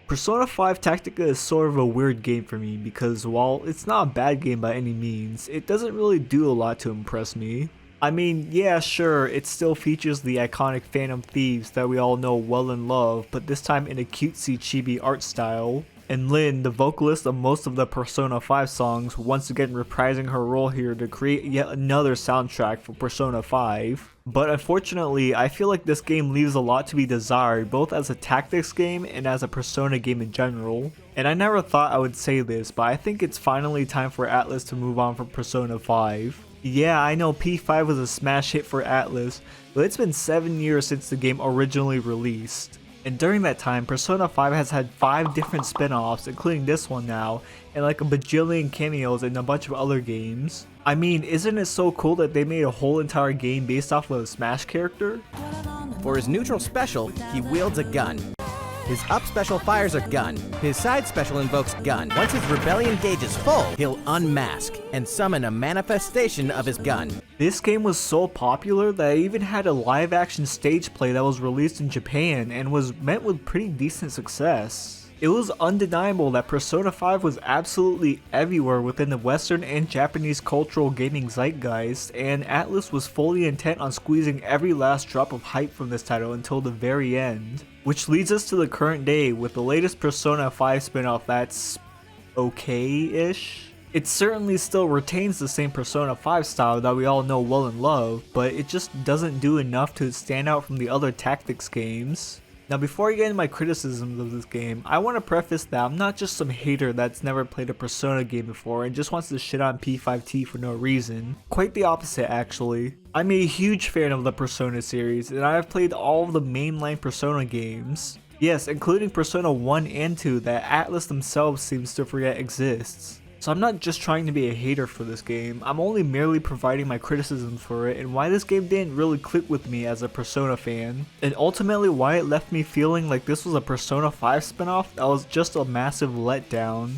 Persona 5 Tactica is sort of a weird game for me because while it's not a bad game by any means, it doesn't really do a lot to impress me. I mean, yeah, sure, it still features the iconic Phantom Thieves that we all know well and love, but this time in a cutesy chibi art style. And Lynn, the vocalist of most of the Persona 5 songs, once again reprising her role here to create yet another soundtrack for Persona 5. But unfortunately, I feel like this game leaves a lot to be desired, both as a tactics game and as a Persona game in general. And I never thought I would say this, but I think it's finally time for Atlus to move on from Persona 5. Yeah, I know P5 was a smash hit for Atlus, but it's been 7 years since the game originally released. And during that time, Persona 5 has had 5 different spin-offs, including this one now, and like a bajillion cameos in a bunch of other games. I mean, isn't it so cool that they made a whole entire game based off of a Smash character? For his neutral special, he wields a gun. His up special fires a gun. His side special invokes gun. Once his rebellion gauge is full, he'll unmask and summon a manifestation of his gun. This game was so popular that it even had a live action stage play that was released in Japan and was met with pretty decent success. It was undeniable that Persona 5 was absolutely everywhere within the Western and Japanese cultural gaming zeitgeist, and Atlus was fully intent on squeezing every last drop of hype from this title until the very end. Which leads us to the current day with the latest Persona 5 spin-off that's okay-ish. It certainly still retains the same Persona 5 style that we all know well and love, but it just doesn't do enough to stand out from the other tactics games. Now before I get into my criticisms of this game, I want to preface that I'm not just some hater that's never played a Persona game before and just wants to shit on P5T for no reason. Quite the opposite actually. I'm a huge fan of the Persona series and I have played all of the mainline Persona games. Yes, including Persona 1 and 2 that Atlus themselves seems to forget exists. So I'm not just trying to be a hater for this game, I'm only merely providing my criticisms for it and why this game didn't really click with me as a Persona fan, and ultimately why it left me feeling like this was a Persona 5 spinoff that was just a massive letdown.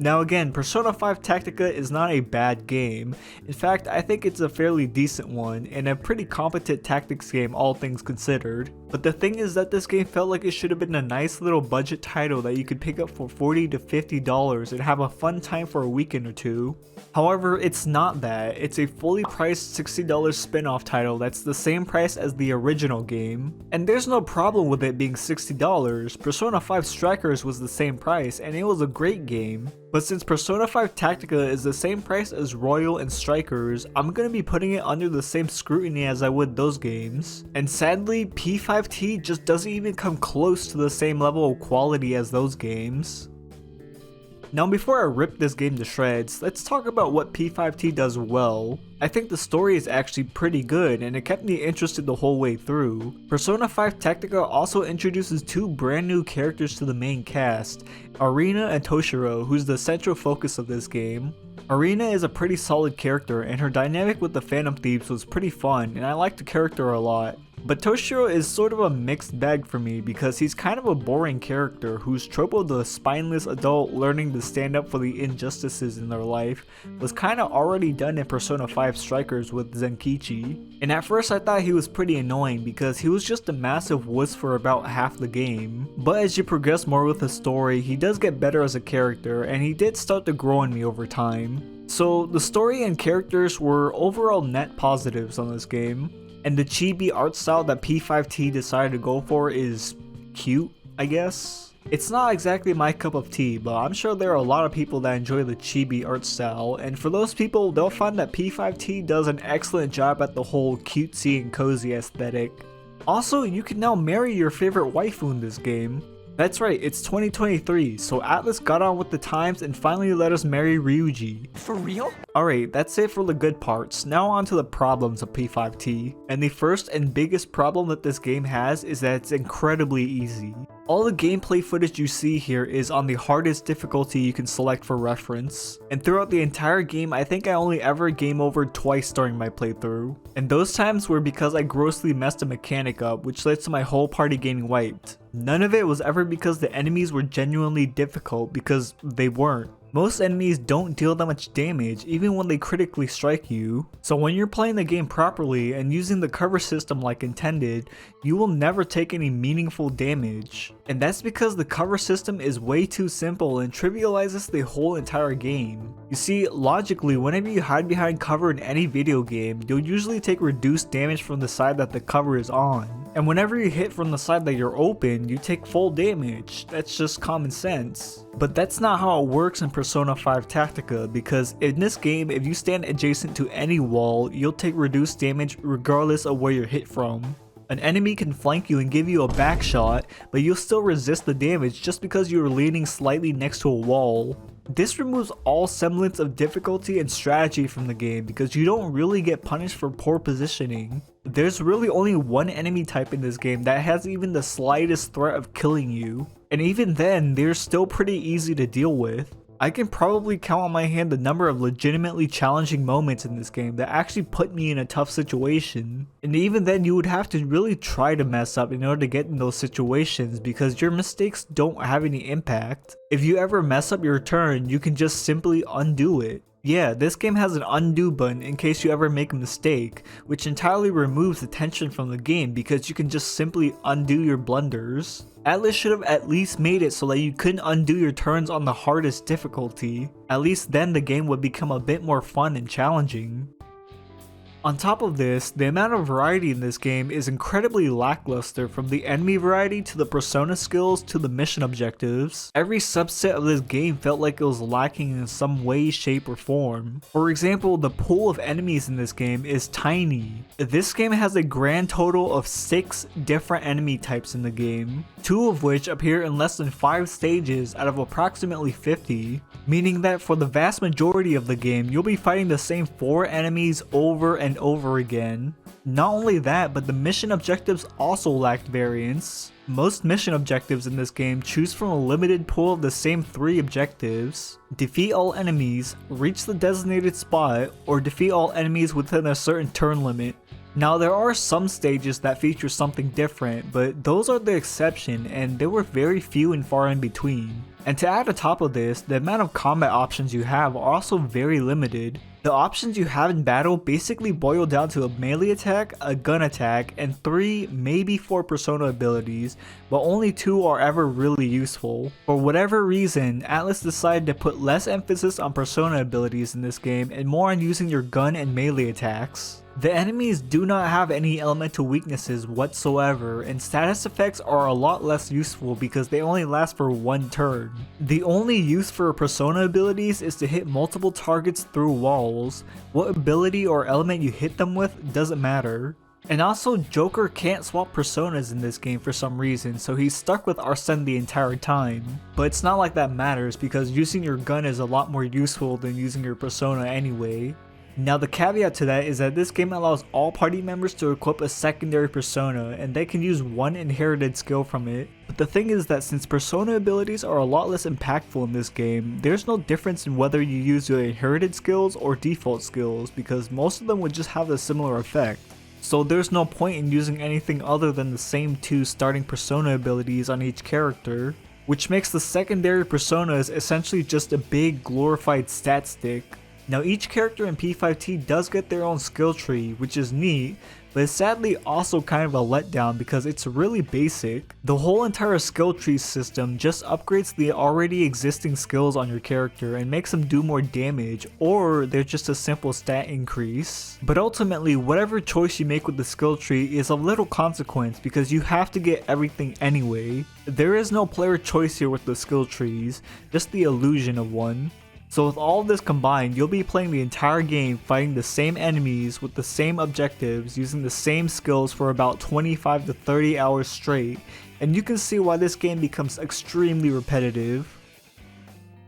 Now again, Persona 5 Tactica is not a bad game. In fact, I think it's a fairly decent one, and a pretty competent tactics game all things considered. But the thing is that this game felt like it should have been a nice little budget title that you could pick up for $40 to $50 and have a fun time for a weekend or two. However, it's not that. It's a fully priced $60 spin-off title that's the same price as the original game. And there's no problem with it being $60. Persona 5 Strikers was the same price and it was a great game. But since Persona 5 Tactica is the same price as Royal and Strikers, I'm gonna be putting it under the same scrutiny as I would those games. And sadly, P5T just doesn't even come close to the same level of quality as those games. Now before I rip this game to shreds, let's talk about what P5T does well. I think the story is actually pretty good and it kept me interested the whole way through. Persona 5 Tactica also introduces 2 brand new characters to the main cast, Arina and Toshiro, who's the central focus of this game. Arina is a pretty solid character and her dynamic with the Phantom Thieves was pretty fun and I liked the character a lot. But Toshiro is sort of a mixed bag for me because he's kind of a boring character whose trope of the spineless adult learning to stand up for the injustices in their life was kind of already done in Persona 5 Strikers with Zenkichi. And at first I thought he was pretty annoying because he was just a massive wuss for about half the game. But as you progress more with the story, he does get better as a character and he did start to grow on me over time. So the story and characters were overall net positives on this game. And the chibi art style that P5T decided to go for is cute, I guess. It's not exactly my cup of tea, but I'm sure there are a lot of people that enjoy the chibi art style, and for those people, they'll find that P5T does an excellent job at the whole cutesy and cozy aesthetic. Also, you can now marry your favorite waifu in this game. That's right, it's 2023, so Atlus got on with the times and finally let us marry Ryuji. For real? Alright, that's it for the good parts. Now on to the problems of P5T. And the first and biggest problem that this game has is that it's incredibly easy. All the gameplay footage you see here is on the hardest difficulty you can select for reference. And throughout the entire game, I think I only ever game overed twice during my playthrough. And those times were because I grossly messed a mechanic up, which led to my whole party getting wiped. None of it was ever because the enemies were genuinely difficult, because they weren't. Most enemies don't deal that much damage even when they critically strike you, so when you're playing the game properly and using the cover system like intended, you will never take any meaningful damage. And that's because the cover system is way too simple and trivializes the whole entire game. You see, logically, whenever you hide behind cover in any video game, you'll usually take reduced damage from the side that the cover is on. And whenever you hit from the side that you're open, you take full damage. That's just common sense. But that's not how it works in Persona 5 Tactica, because in this game, if you stand adjacent to any wall, you'll take reduced damage regardless of where you're hit from. An enemy can flank you and give you a back shot, but you'll still resist the damage just because you're leaning slightly next to a wall. This removes all semblance of difficulty and strategy from the game because you don't really get punished for poor positioning. There's really only one enemy type in this game that has even the slightest threat of killing you, and even then, they're still pretty easy to deal with. I can probably count on my hand the number of legitimately challenging moments in this game that actually put me in a tough situation. And even then, you would have to really try to mess up in order to get in those situations because your mistakes don't have any impact. If you ever mess up your turn, you can just simply undo it. Yeah, this game has an undo button in case you ever make a mistake, which entirely removes the tension from the game because you can just simply undo your blunders. Atlus should have at least made it so that you couldn't undo your turns on the hardest difficulty. At least then the game would become a bit more fun and challenging. On top of this, the amount of variety in this game is incredibly lackluster, from the enemy variety to the persona skills to the mission objectives. Every subset of this game felt like it was lacking in some way, shape, or form. For example, the pool of enemies in this game is tiny. This game has a grand total of 6 different enemy types in the game, 2 of which appear in less than 5 stages out of approximately 50, meaning that for the vast majority of the game, you'll be fighting the same 4 enemies over and over again. Not only that, but the mission objectives also lacked variance. Most mission objectives in this game choose from a limited pool of the same 3 objectives: defeat all enemies, reach the designated spot, or defeat all enemies within a certain turn limit. Now, there are some stages that feature something different, but those are the exception, and there were very few and far in between. And to add on top of this, the amount of combat options you have are also very limited. The options you have in battle basically boil down to a melee attack, a gun attack, and 3, maybe 4 persona abilities, but only 2 are ever really useful. For whatever reason, Atlus decided to put less emphasis on persona abilities in this game and more on using your gun and melee attacks. The enemies do not have any elemental weaknesses whatsoever, and status effects are a lot less useful because they only last for 1 turn. The only use for persona abilities is to hit multiple targets through walls. What ability or element you hit them with doesn't matter. And also, Joker can't swap personas in this game for some reason, so he's stuck with Arsene the entire time. But it's not like that matters because using your gun is a lot more useful than using your persona anyway. Now, the caveat to that is that this game allows all party members to equip a secondary persona, and they can use 1 inherited skill from it. But the thing is that since persona abilities are a lot less impactful in this game, there's no difference in whether you use your inherited skills or default skills, because most of them would just have a similar effect. So there's no point in using anything other than the same 2 starting persona abilities on each character, which makes the secondary personas essentially just a big glorified stat stick. Now, each character in P5T does get their own skill tree, which is neat, but it's sadly also kind of a letdown because it's really basic. The whole entire skill tree system just upgrades the already existing skills on your character and makes them do more damage, or they're just a simple stat increase. But ultimately, whatever choice you make with the skill tree is of little consequence because you have to get everything anyway. There is no player choice here with the skill trees, just the illusion of one. So with all of this combined, you'll be playing the entire game fighting the same enemies with the same objectives using the same skills for about 25 to 30 hours straight, and you can see why this game becomes extremely repetitive.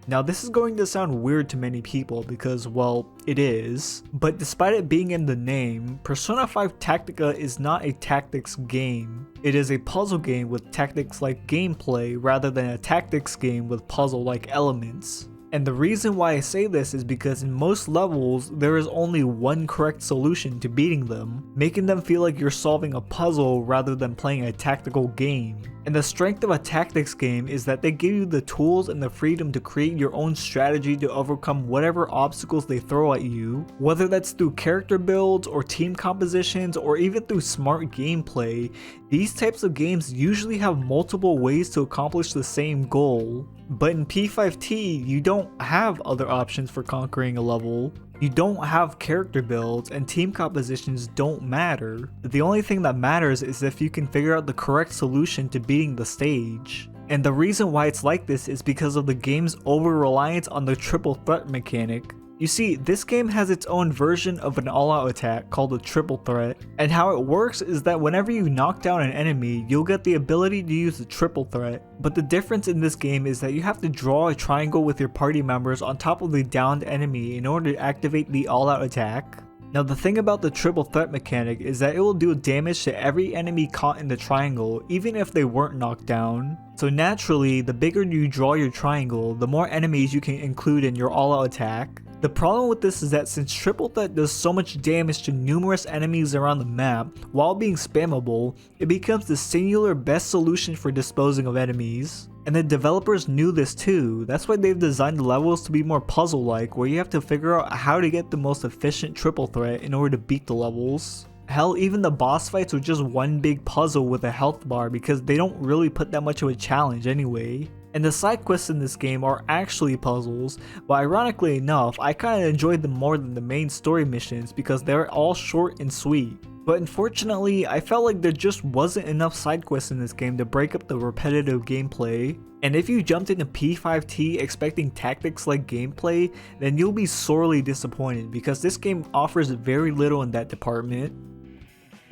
Now, this is going to sound weird to many people because, well, it is, but despite it being in the name, Persona 5 Tactica is not a tactics game. It is a puzzle game with tactics-like gameplay rather than a tactics game with puzzle-like elements. And the reason why I say this is because in most levels, there is only one correct solution to beating them, making them feel like you're solving a puzzle rather than playing a tactical game. And the strength of a tactics game is that they give you the tools and the freedom to create your own strategy to overcome whatever obstacles they throw at you, whether that's through character builds or team compositions or even through smart gameplay. These types of games usually have multiple ways to accomplish the same goal. But in P5T, you don't have other options for conquering a level. You don't have character builds, and team compositions don't matter. The only thing that matters is if you can figure out the correct solution to beating the stage. And the reason why it's like this is because of the game's over-reliance on the triple threat mechanic. You see, this game has its own version of an all-out attack called the triple threat, and how it works is that whenever you knock down an enemy, you'll get the ability to use the triple threat. But the difference in this game is that you have to draw a triangle with your party members on top of the downed enemy in order to activate the all-out attack. Now the thing about the triple threat mechanic is that it will do damage to every enemy caught in the triangle, even if they weren't knocked down. So naturally, the bigger you draw your triangle, the more enemies you can include in your all-out attack. The problem with this is that since triple threat does so much damage to numerous enemies around the map, while being spammable, it becomes the singular best solution for disposing of enemies. And the developers knew this too, that's why they've designed the levels to be more puzzle-like, where you have to figure out how to get the most efficient triple threat in order to beat the levels. Hell, even the boss fights are just one big puzzle with a health bar because they don't really put that much of a challenge anyway. And the side quests in this game are actually puzzles, but ironically enough, I kinda enjoyed them more than the main story missions because they're all short and sweet. But unfortunately, I felt like there just wasn't enough side quests in this game to break up the repetitive gameplay. And if you jumped into P5T expecting tactics-like gameplay, then you'll be sorely disappointed because this game offers very little in that department.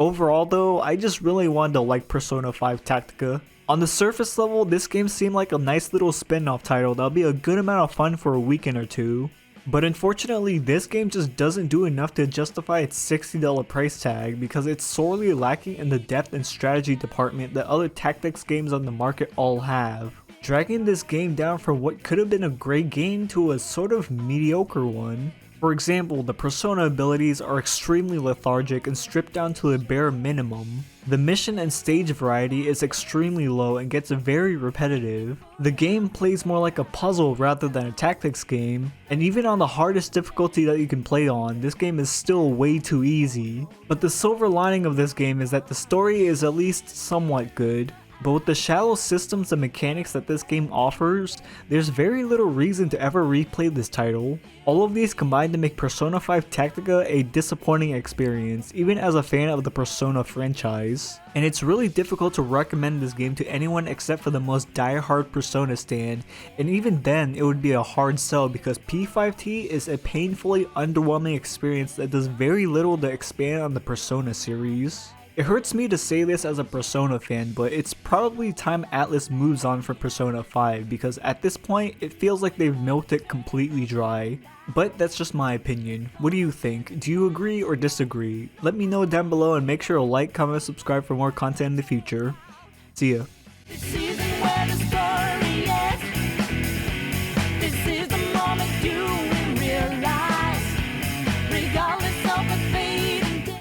Overall though, I just really wanted to like Persona 5 Tactica. On the surface level, this game seemed like a nice little spin-off title that'll be a good amount of fun for a weekend or two. But unfortunately, this game just doesn't do enough to justify its $60 price tag because it's sorely lacking in the depth and strategy department that other tactics games on the market all have, dragging this game down from what could have been a great game to a sort of mediocre one. For example, the Persona abilities are extremely lethargic and stripped down to a bare minimum. The mission and stage variety is extremely low and gets very repetitive. The game plays more like a puzzle rather than a tactics game, and even on the hardest difficulty that you can play on, this game is still way too easy. But the silver lining of this game is that the story is at least somewhat good. But with the shallow systems and mechanics that this game offers, there's very little reason to ever replay this title. All of these combine to make Persona 5 Tactica a disappointing experience, even as a fan of the Persona franchise. And it's really difficult to recommend this game to anyone except for the most die-hard Persona stan, and even then it would be a hard sell because P5T is a painfully underwhelming experience that does very little to expand on the Persona series. It hurts me to say this as a Persona fan, but it's probably time Atlus moves on from Persona 5 because at this point, it feels like they've milked it completely dry. But that's just my opinion. What do you think? Do you agree or disagree? Let me know down below and make sure to like, comment, subscribe for more content in the future. See ya.